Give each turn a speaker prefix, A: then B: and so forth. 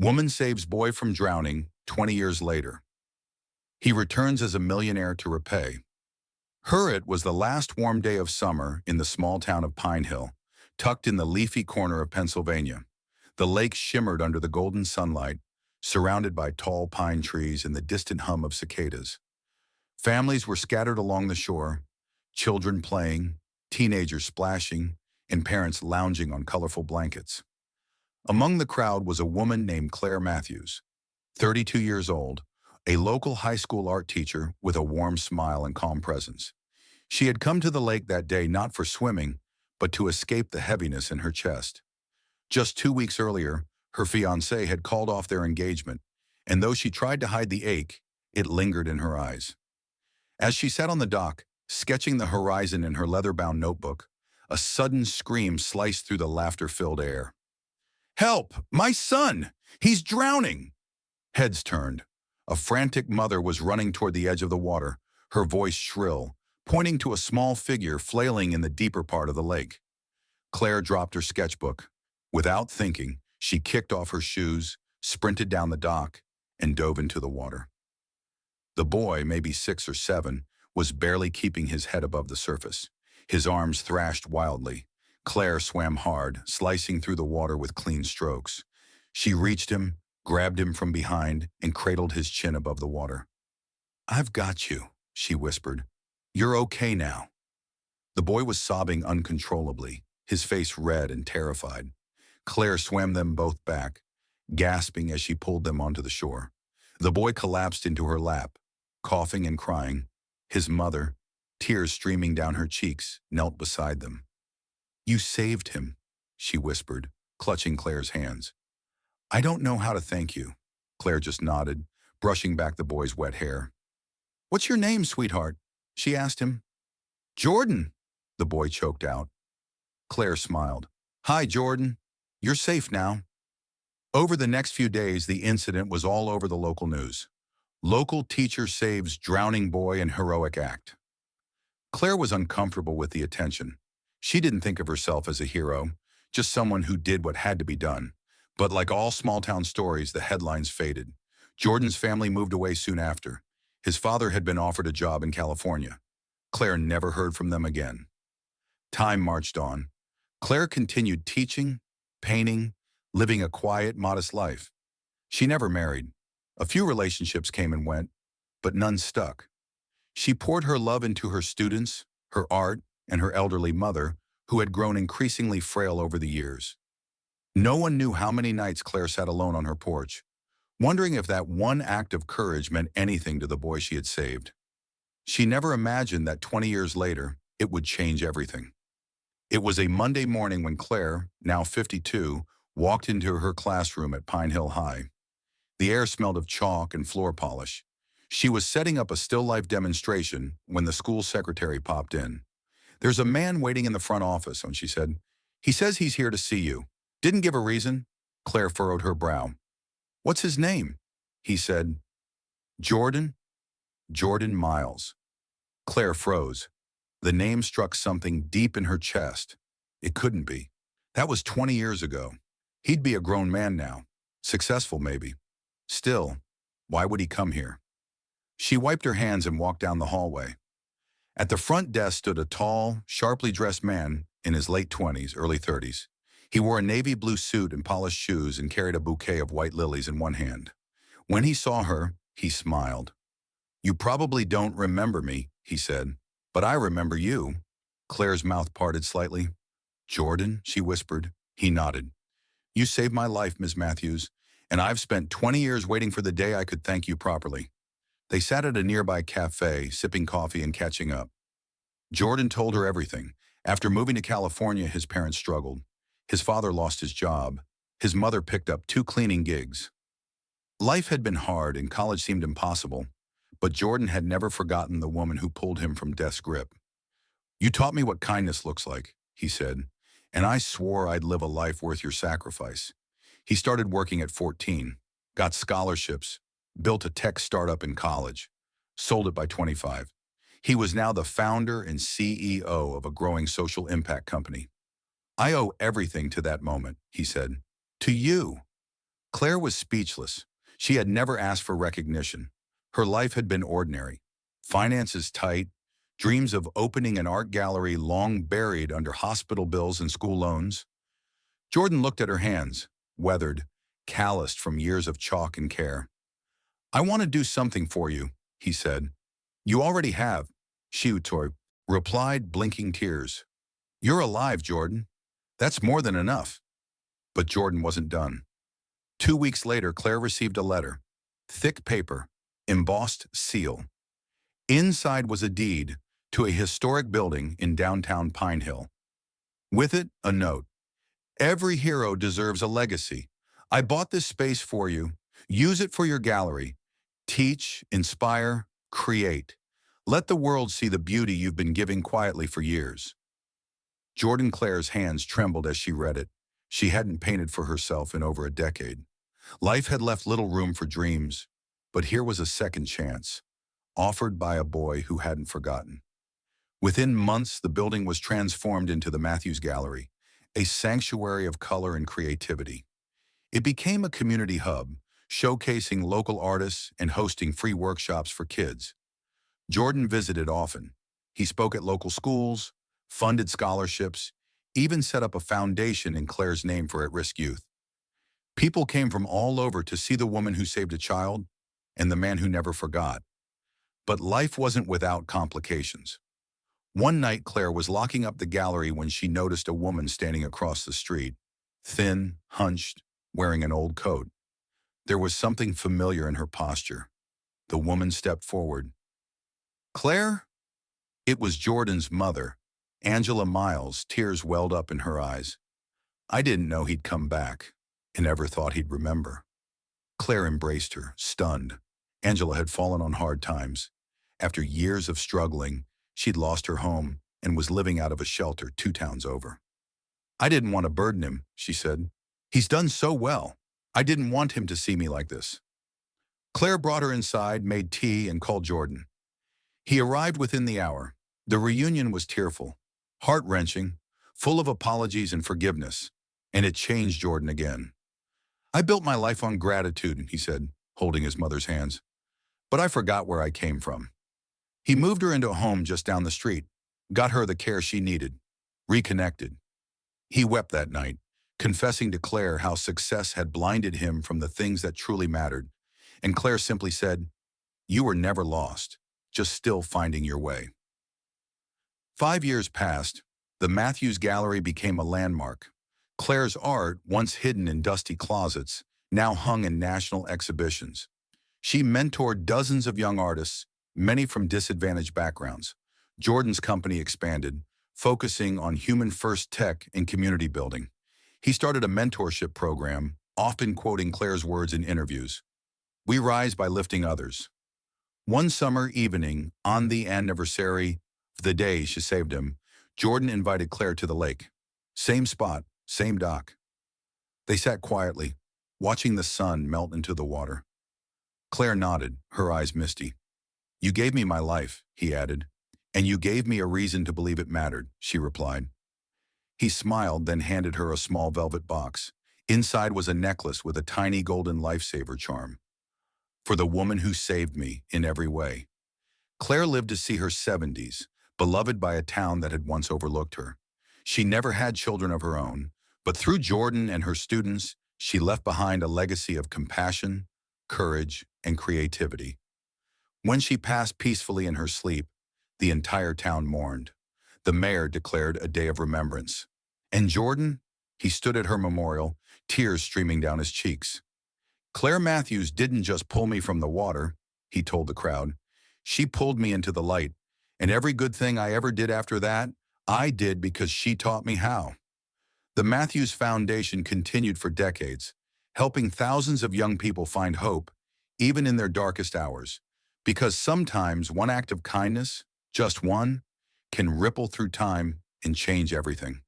A: Woman saves boy from drowning 20 years later. He returns as a millionaire to repay. It was the last warm day of summer in the small town of Pine Hill, tucked in the leafy corner of Pennsylvania. The lake shimmered under the golden sunlight, surrounded by tall pine trees and the distant hum of cicadas. Families were scattered along the shore, children playing, teenagers splashing, and parents lounging on colorful blankets. Among the crowd was a woman named Claire Matthews, 32 years old, a local high school art teacher with a warm smile and calm presence. She had come to the lake that day not for swimming, but to escape the heaviness in her chest. Just 2 weeks earlier, her fiancé had called off their engagement, and though she tried to hide the ache, it lingered in her eyes. As she sat on the dock, sketching the horizon in her leather-bound notebook, a sudden scream sliced through the laughter-filled air. "Help! My son! He's drowning!" Heads turned. A frantic mother was running toward the edge of the water, her voice shrill, pointing to a small figure flailing in the deeper part of the lake. Claire dropped her sketchbook. Without thinking, she kicked off her shoes, sprinted down the dock, and dove into the water. The boy, maybe 6 or 7, was barely keeping his head above the surface. His arms thrashed wildly. Claire swam hard, slicing through the water with clean strokes. She reached him, grabbed him from behind, and cradled his chin above the water. "I've got you," she whispered. "You're okay now." The boy was sobbing uncontrollably, his face red and terrified. Claire swam them both back, gasping as she pulled them onto the shore. The boy collapsed into her lap, coughing and crying. His mother, tears streaming down her cheeks, knelt beside them. "You saved him," she whispered, clutching Claire's hands. "I don't know how to thank you." Claire just nodded, brushing back the boy's wet hair. "What's your name, sweetheart?" she asked him. "Jordan," the boy choked out. Claire smiled. "Hi, Jordan. You're safe now." Over the next few days, the incident was all over the local news. Local teacher saves drowning boy in heroic act. Claire was uncomfortable with the attention. She didn't think of herself as a hero, just someone who did what had to be done. But like all small-town stories, the headlines faded. Jordan's family moved away soon after. His father had been offered a job in California. Claire never heard from them again. Time marched on. Claire continued teaching, painting, living a quiet, modest life. She never married. A few relationships came and went, but none stuck. She poured her love into her students, her art, and her elderly mother, who had grown increasingly frail over the years. No one knew how many nights Claire sat alone on her porch, wondering if that one act of courage meant anything to the boy she had saved. She never imagined that 20 years later, it would change everything. It was a Monday morning when Claire, now 52, walked into her classroom at Pine Hill High. The air smelled of chalk and floor polish. She was setting up a still life demonstration when the school secretary popped in. "There's a man waiting in the front office," she said. "He says he's here to see you." "Didn't give a reason?" Claire furrowed her brow. "What's his name?" he said. "Jordan? Jordan Miles." Claire froze. The name struck something deep in her chest. It couldn't be. That was 20 years ago. He'd be a grown man now. Successful, maybe. Still, why would he come here? She wiped her hands and walked down the hallway. At the front desk stood a tall, sharply dressed man in his late 20s, early 30s. He wore a navy blue suit and polished shoes and carried a bouquet of white lilies in one hand. When he saw her, he smiled. "You probably don't remember me," he said, "but I remember you." Claire's mouth parted slightly. "Jordan," she whispered. He nodded. "You saved my life, Miss Matthews, and I've spent 20 years waiting for the day I could thank you properly." They sat at a nearby cafe, sipping coffee and catching up. Jordan told her everything. After moving to California, his parents struggled. His father lost his job. His mother picked up 2 cleaning gigs. Life had been hard and college seemed impossible, but Jordan had never forgotten the woman who pulled him from death's grip. "You taught me what kindness looks like," he said, "and I swore I'd live a life worth your sacrifice." He started working at 14, got scholarships, built a tech startup in college, sold it by 25. He was now the founder and CEO of a growing social impact company. "I owe everything to that moment," he said. "To you." Claire was speechless. She had never asked for recognition. Her life had been ordinary. Finances tight, dreams of opening an art gallery long buried under hospital bills and school loans. Jordan looked at her hands, weathered, calloused from years of chalk and care. "I want to do something for you," he said. "You already have," she replied, blinking tears. "You're alive, Jordan. That's more than enough." But Jordan wasn't done. 2 weeks later, Claire received a letter. Thick paper, embossed seal. Inside was a deed to a historic building in downtown Pine Hill. With it, a note. "Every hero deserves a legacy. I bought this space for you. Use it for your gallery. Teach, inspire, create. Let the world see the beauty you've been giving quietly for years." Jordan Claire's hands trembled as she read it. She hadn't painted for herself in over a decade. Life had left little room for dreams, but here was a second chance, offered by a boy who hadn't forgotten. Within months, the building was transformed into the Matthews Gallery, a sanctuary of color and creativity. It became a community hub, showcasing local artists and hosting free workshops for kids. Jordan visited often. He spoke at local schools, funded scholarships, even set up a foundation in Claire's name for at-risk youth. People came from all over to see the woman who saved a child and the man who never forgot. But life wasn't without complications. One night, Claire was locking up the gallery when she noticed a woman standing across the street, thin, hunched, wearing an old coat. There was something familiar in her posture. The woman stepped forward. "Claire?" It was Jordan's mother, Angela Miles. Tears welled up in her eyes. "I didn't know he'd come back, and never thought he'd remember." Claire embraced her, stunned. Angela had fallen on hard times. After years of struggling, she'd lost her home and was living out of a shelter 2 towns over. "I didn't want to burden him," she said. "He's done so well. I didn't want him to see me like this." Claire brought her inside, made tea, and called Jordan. He arrived within the hour. The reunion was tearful, heart-wrenching, full of apologies and forgiveness, and it changed Jordan again. "I built my life on gratitude," he said, holding his mother's hands. "But I forgot where I came from." He moved her into a home just down the street, got her the care she needed, reconnected. He wept that night, confessing to Claire how success had blinded him from the things that truly mattered. And Claire simply said, "You were never lost, just still finding your way." 5 years passed. The Matthews Gallery became a landmark. Claire's art, once hidden in dusty closets, now hung in national exhibitions. She mentored dozens of young artists, many from disadvantaged backgrounds. Jordan's company expanded, focusing on human-first tech and community building. He started a mentorship program, often quoting Claire's words in interviews. "We rise by lifting others." One summer evening, on the anniversary of the day she saved him, Jordan invited Claire to the lake. Same spot, same dock. They sat quietly, watching the sun melt into the water. Claire nodded, her eyes misty. "You gave me my life," he added. "And you gave me a reason to believe it mattered," she replied. He smiled, then handed her a small velvet box. Inside was a necklace with a tiny golden lifesaver charm. "For the woman who saved me in every way." Claire lived to see her 70s, beloved by a town that had once overlooked her. She never had children of her own, but through Jordan and her students, she left behind a legacy of compassion, courage, and creativity. When she passed peacefully in her sleep, the entire town mourned. The mayor declared a day of remembrance. And Jordan, he stood at her memorial, tears streaming down his cheeks. "Claire Matthews didn't just pull me from the water," he told the crowd. "She pulled me into the light, and every good thing I ever did after that, I did because she taught me how." The Matthews Foundation continued for decades, helping thousands of young people find hope, even in their darkest hours. Because sometimes one act of kindness, just one, can ripple through time and change everything.